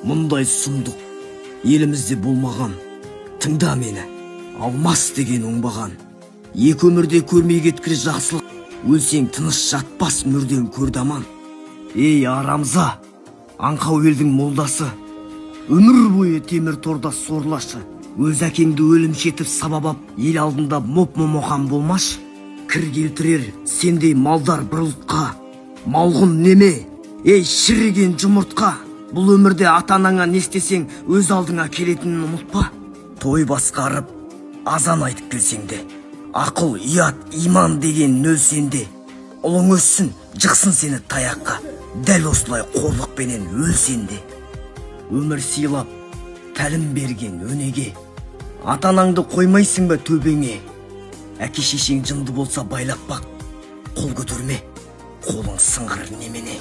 Мұндай сұмдық елімізде болмаған. Тыңда мені, алмас деген оңбаған. Екі өмірде көрмей кеткір жақсылық, өлсең тыныш жатпас мүрден көрді аман. Ей Арамза, аңқау елдің молдасы, өмір бойы темір торда сорлашы. Өз әкеңді өлімшетіп сабабап, ел алдында моп-момоқан болмаш. Кір келтірер сендей малдар бір ұлтқа. Малғын неме, ей шіріген жұмыртқа. Бұл өмірде ата-анаңа не істесең, өз алдыңа келетінін ұмытпа. Той басқарып, азан айтып келсең де, ақыл, ұят, иман деген нөл сенде. Ұлың өссін, жықсын сені таяққа, дәл осылай қорлықпенен өлсен де. Өмір сыйлап, тәлім берген өнеге, ата-анаңды қоймайсың ба төбеңе? Әке шешең жынды болса байлап бақ, қол көтерме, қолың сыңғыр немене.